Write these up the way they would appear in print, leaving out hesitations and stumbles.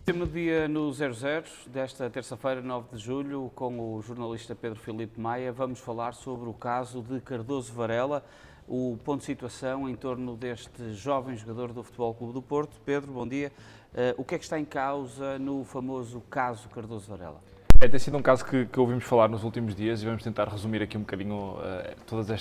Último dia no 00 desta terça-feira, 9 de julho, com o jornalista Pedro Filipe Maia, vamos falar sobre o caso de Cardoso Varela, o ponto de situação em torno deste jovem jogador do Futebol Clube do Porto. Pedro, bom dia. O que é que está em causa no famoso caso Cardoso Varela? Tem sido um caso que ouvimos falar nos últimos dias e vamos tentar resumir aqui um bocadinho toda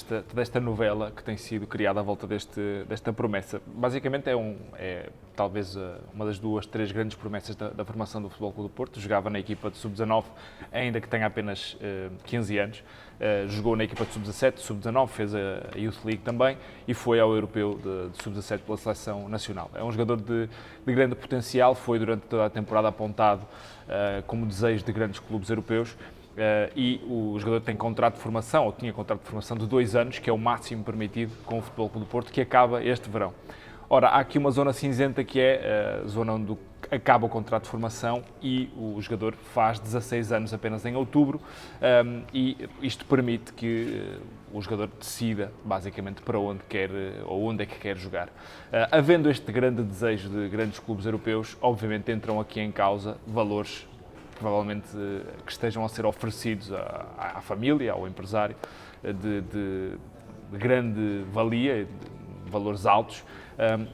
esta novela que tem sido criada à volta desta promessa. Basicamente é talvez uma das duas, três grandes promessas da formação do Futebol Clube do Porto. Jogava na equipa de sub-19, ainda que tenha apenas 15 anos. Jogou na equipa de sub-17, sub-19, fez a Youth League também e foi ao Europeu de sub-17 pela Seleção Nacional. É um jogador de grande potencial, foi durante toda a temporada apontado como desejo de grandes clubes europeus e o jogador tem contrato de formação, ou tinha contrato de formação de 2 anos, que é o máximo permitido com o Futebol Clube do Porto, que acaba este verão. Ora, há aqui uma zona cinzenta que é a zona onde acaba o contrato de formação e o jogador faz 16 anos apenas em outubro e isto permite que o jogador decida basicamente para onde quer ou onde é que quer jogar. Havendo este grande desejo de grandes clubes europeus, obviamente entram aqui em causa valores provavelmente que estejam a ser oferecidos à família, ao empresário, de grande valia, de valores altos,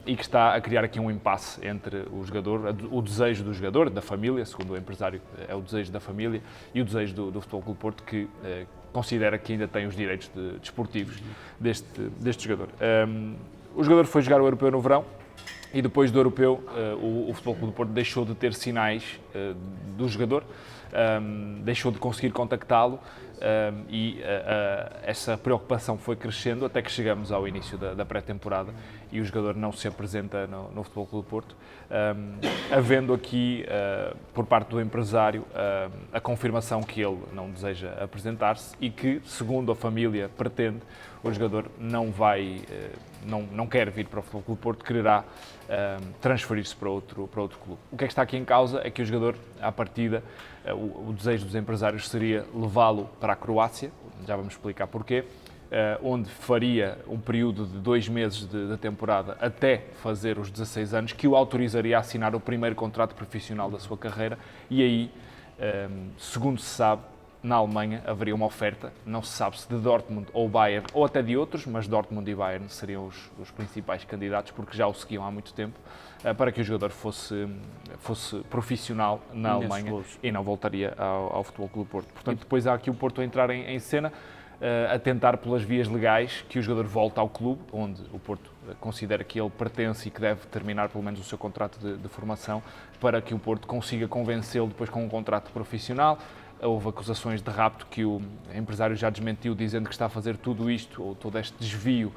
e que está a criar aqui um impasse entre o jogador, o desejo do jogador, da família, segundo o empresário é o desejo da família, e o desejo do Futebol Clube do Porto, que considera que ainda tem os direitos desportivos deste jogador. O jogador foi jogar o Europeu no verão, e depois do Europeu, o Futebol Clube do Porto deixou de ter sinais do jogador, deixou de conseguir contactá-lo e essa preocupação foi crescendo até que chegamos ao início da pré-temporada e o jogador não se apresenta no Futebol Clube do Porto, havendo aqui, por parte do empresário, a confirmação que ele não deseja apresentar-se e que, segundo a família pretende, o jogador não quer vir para o Futebol Clube do Porto, quererá transferir-se para outro clube. O que é que está aqui em causa é que o jogador, à partida, o desejo dos empresários seria levá-lo para a Croácia, já vamos explicar porquê, onde faria um período de 2 meses de temporada até fazer os 16 anos, que o autorizaria a assinar o primeiro contrato profissional da sua carreira e aí, segundo se sabe, na Alemanha haveria uma oferta, não se sabe se de Dortmund ou Bayern, ou até de outros, mas Dortmund e Bayern seriam os principais candidatos, porque já o seguiam há muito tempo, para que o jogador fosse profissional na Alemanha e não voltaria ao Futebol Clube do Porto. Portanto, depois há aqui o Porto a entrar em cena, a tentar pelas vias legais que o jogador volte ao clube, onde o Porto considera que ele pertence e que deve terminar pelo menos o seu contrato de formação, para que o Porto consiga convencê-lo depois com um contrato profissional. Houve acusações de rapto que o empresário já desmentiu, dizendo que está a fazer tudo isto, ou todo este desvio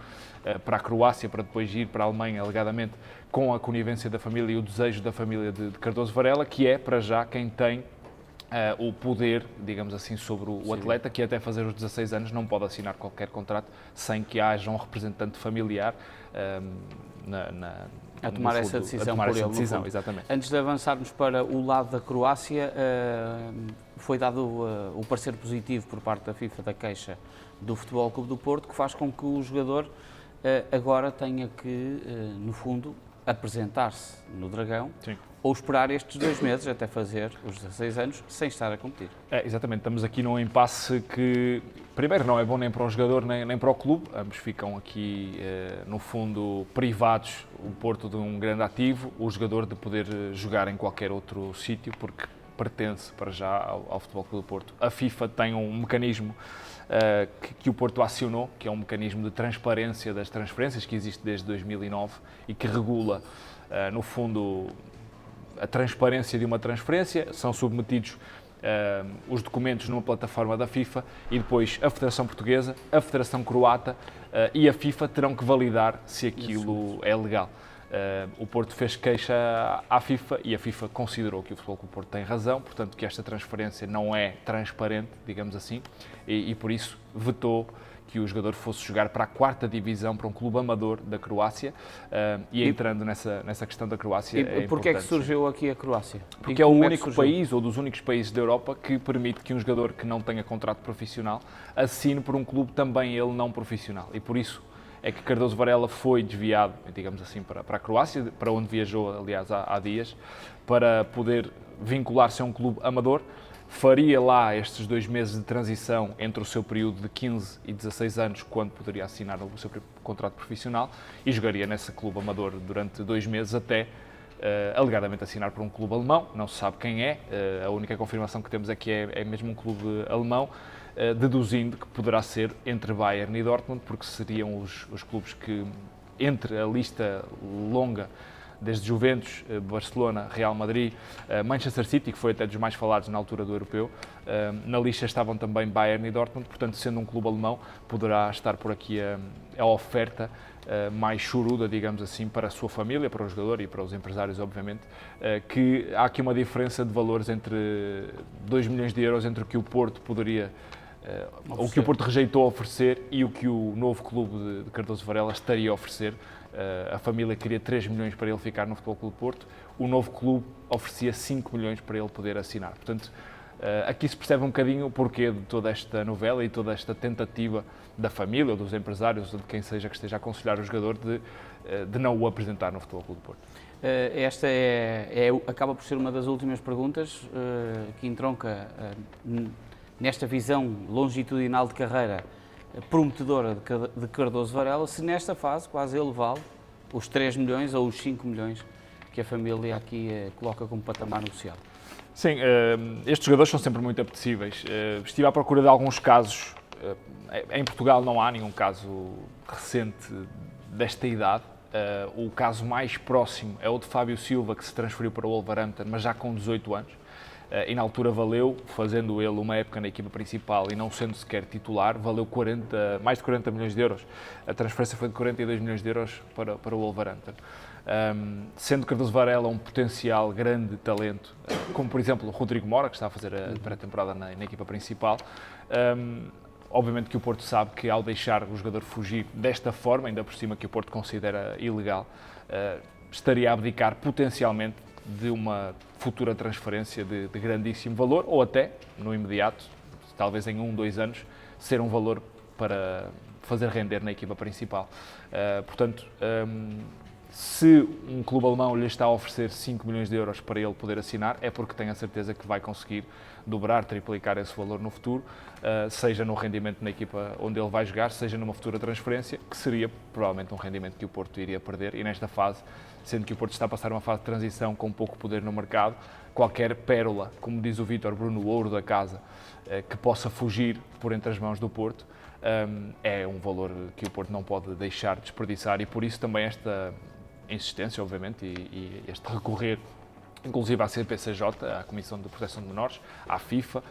para a Croácia, para depois ir para a Alemanha, alegadamente, com a conivência da família e o desejo da família de Cardoso Varela, que é, para já, quem tem o poder, digamos assim, sobre o atleta, que até fazer os 16 anos não pode assinar qualquer contrato sem que haja um representante familiar a tomar essa decisão por ele. Exatamente. Antes de avançarmos para o lado da Croácia, foi dado o parecer positivo por parte da FIFA da queixa do Futebol Clube do Porto, que faz com que o jogador agora tenha que, no fundo, apresentar-se no Dragão. Sim. Ou esperar estes 2 meses até fazer os 16 anos sem estar a competir. Exatamente, estamos aqui num impasse que, primeiro, não é bom nem para o jogador nem para o clube. Ambos ficam aqui, no fundo, privados, o Porto de um grande ativo, o jogador de poder jogar em qualquer outro sítio, porque pertence para já ao Futebol Clube do Porto. A FIFA tem um mecanismo que o Porto acionou, que é um mecanismo de transparência das transferências, que existe desde 2009 e que regula, no fundo, a transparência de uma transferência. São submetidos os documentos numa plataforma da FIFA e depois a Federação Portuguesa, a Federação Croata e a FIFA terão que validar se aquilo é legal. O Porto fez queixa à FIFA e a FIFA considerou que o Futebol Clube do Porto tem razão, portanto que esta transferência não é transparente, digamos assim, e por isso vetou que o jogador fosse jogar para a 4ª divisão, para um clube amador da Croácia, e entrando nessa questão da Croácia. E porquê é que surgiu aqui a Croácia? Porque é o único país, ou dos únicos países da Europa, que permite que um jogador que não tenha contrato profissional assine por um clube também ele não profissional. E por isso é que Cardoso Varela foi desviado, digamos assim, para a Croácia, para onde viajou, aliás, há dias, para poder vincular-se a um clube amador. Faria lá estes 2 meses de transição entre o seu período de 15 e 16 anos, quando poderia assinar o seu contrato profissional, e jogaria nesse clube amador durante 2 meses até alegadamente assinar por um clube alemão. Não se sabe quem é, a única confirmação que temos é que é mesmo um clube alemão, deduzindo que poderá ser entre Bayern e Dortmund, porque seriam os clubes que, entre a lista longa, desde Juventus, Barcelona, Real Madrid, Manchester City, que foi até dos mais falados na altura do europeu, na lista estavam também Bayern e Dortmund, portanto, sendo um clube alemão, poderá estar por aqui a oferta mais choruda, digamos assim, para a sua família, para o jogador e para os empresários, obviamente, que há aqui uma diferença de valores entre 2 milhões de euros entre o que o Porto poderia o que o Porto rejeitou a oferecer e o que o novo clube de Cardoso Varela estaria a oferecer. A família queria 3 milhões para ele ficar no Futebol Clube do Porto, o novo clube oferecia 5 milhões para ele poder assinar. Portanto, aqui se percebe um bocadinho o porquê de toda esta novela e toda esta tentativa da família ou dos empresários ou de quem seja que esteja a aconselhar o jogador de não o apresentar no Futebol Clube do Porto. Esta acaba por ser uma das últimas perguntas que entronca nesta visão longitudinal de carreira prometedora de Cardoso Varela, se nesta fase quase ele vale os 3 milhões ou os 5 milhões que a família aqui coloca como patamar negociado. Sim, estes jogadores são sempre muito apetecíveis. Estive à procura de alguns casos. Em Portugal não há nenhum caso recente desta idade. O caso mais próximo é o de Fábio Silva, que se transferiu para o Wolverhampton, mas já com 18 anos. E na altura valeu, fazendo ele uma época na equipa principal e não sendo sequer titular, valeu mais de 40 milhões de euros. A transferência foi de 42 milhões de euros para o Wolverhampton. Sendo Cardoso Varela um potencial grande talento, como por exemplo o Rodrigo Mora, que está a fazer a pré-temporada na equipa principal, obviamente que o Porto sabe que ao deixar o jogador fugir desta forma, ainda por cima que o Porto considera ilegal, estaria a abdicar potencialmente de uma futura transferência de grandíssimo valor, ou até, no imediato, talvez em 1-2 anos, ser um valor para fazer render na equipa principal. Portanto, se um clube alemão lhe está a oferecer 5 milhões de euros para ele poder assinar, é porque tem a certeza que vai conseguir dobrar, triplicar esse valor no futuro, seja no rendimento na equipa onde ele vai jogar, seja numa futura transferência, que seria provavelmente um rendimento que o Porto iria perder, e nesta fase, sendo que o Porto está a passar uma fase de transição com pouco poder no mercado, qualquer pérola, como diz o Vítor Bruno, o ouro da casa, que possa fugir por entre as mãos do Porto, é um valor que o Porto não pode deixar de desperdiçar, e por isso também esta insistência, obviamente, e este recorrer, inclusive à CPCJ, à Comissão de Proteção de Menores, à FIFA,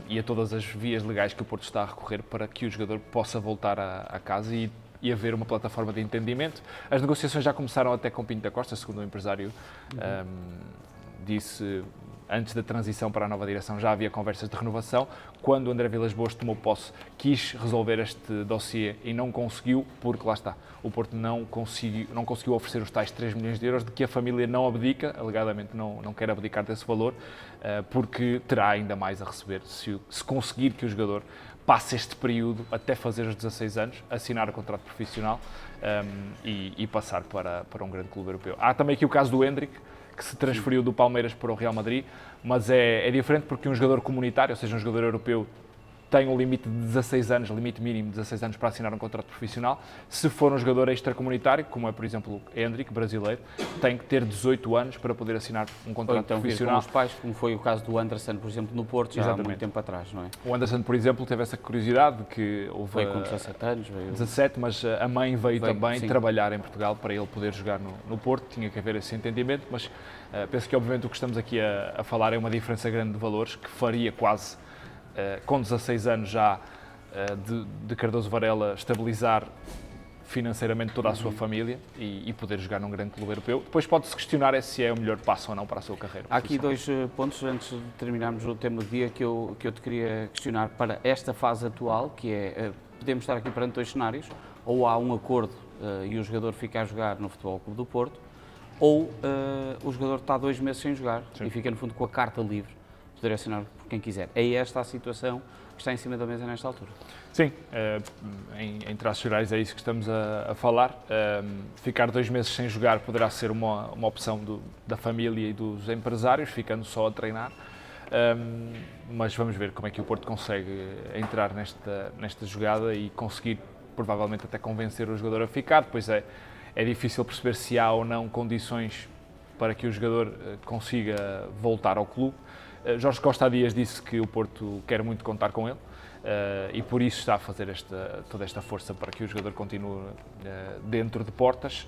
e a todas as vias legais que o Porto está a recorrer para que o jogador possa voltar à casa e haver uma plataforma de entendimento. As negociações já começaram até com Pinto da Costa, segundo o empresário disse. Antes da transição para a nova direção já havia conversas de renovação. Quando o André Vilas-Boas tomou posse, quis resolver este dossiê e não conseguiu, porque lá está, o Porto não conseguiu oferecer os tais 3 milhões de euros, de que a família não abdica, alegadamente não quer abdicar desse valor, porque terá ainda mais a receber se conseguir que o jogador passe este período até fazer os 16 anos, assinar o contrato profissional e passar para um grande clube europeu. Há também aqui o caso do Endrick, que se transferiu do Palmeiras para o Real Madrid, mas é diferente porque um jogador comunitário, ou seja, um jogador europeu, tem um limite de 16 anos, limite mínimo de 16 anos para assinar um contrato profissional. Se for um jogador extracomunitário, como é, por exemplo, o Endrick, brasileiro, tem que ter 18 anos para poder assinar um contrato ou então profissional. Com os pais, como foi o caso do Anderson, por exemplo, no Porto, já há muito tempo atrás, não é? O Anderson, por exemplo, teve essa curiosidade de que houve... Veio com 17 anos. 17, mas a mãe veio também trabalhar em Portugal para ele poder jogar no Porto. Tinha que haver esse entendimento, mas penso que, obviamente, o que estamos aqui a falar é uma diferença grande de valores que faria quase, com 16 anos já, de Cardoso Varela estabilizar financeiramente toda a sua família e poder jogar num grande clube europeu. Depois pode-se questionar se é o melhor passo ou não para a sua carreira. Há aqui 2 pontos, antes de terminarmos o tema do dia, que eu te queria questionar para esta fase atual, que é, podemos estar aqui perante 2 cenários, ou há um acordo e o jogador fica a jogar no Futebol Clube do Porto, ou o jogador está 2 meses sem jogar. Sim. E fica, no fundo, com a carta livre. poder assinar por quem quiser. É esta a situação que está em cima da mesa nesta altura. Sim, em traços gerais é isso que estamos a falar. Ficar 2 meses sem jogar poderá ser uma opção da família e dos empresários, ficando só a treinar. Mas vamos ver como é que o Porto consegue entrar nesta jogada e conseguir provavelmente até convencer o jogador a ficar. Depois é difícil perceber se há ou não condições para que o jogador consiga voltar ao clube. Jorge Costa há dias disse que o Porto quer muito contar com ele e por isso está a fazer toda esta força para que o jogador continue dentro de portas.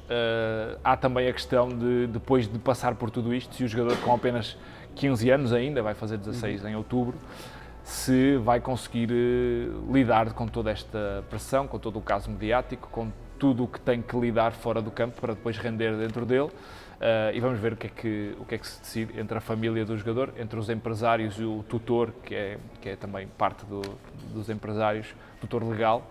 Há também a questão de, depois de passar por tudo isto, se o jogador com apenas 15 anos ainda, vai fazer 16 em outubro, se vai conseguir lidar com toda esta pressão, com todo o caso mediático, com tudo o que tem que lidar fora do campo para depois render dentro dele. E vamos ver o que é que se decide entre a família do jogador, entre os empresários e o tutor, que é também parte dos empresários, tutor legal,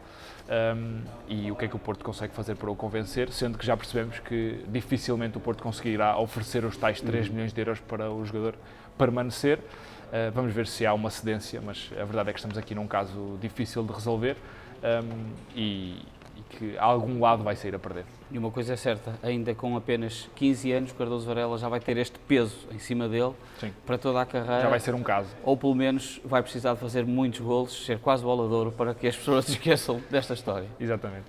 e o que é que o Porto consegue fazer para o convencer, sendo que já percebemos que dificilmente o Porto conseguirá oferecer os tais 3 milhões de euros para o jogador permanecer. Vamos ver se há uma cedência, mas a verdade é que estamos aqui num caso difícil de resolver e que algum lado vai sair a perder. E uma coisa é certa, ainda com apenas 15 anos, o Cardoso Varela já vai ter este peso em cima dele. Sim. Para toda a carreira. Já vai ser um caso. Ou pelo menos vai precisar de fazer muitos golos, ser quase bola de ouro para que as pessoas se esqueçam desta história. Exatamente.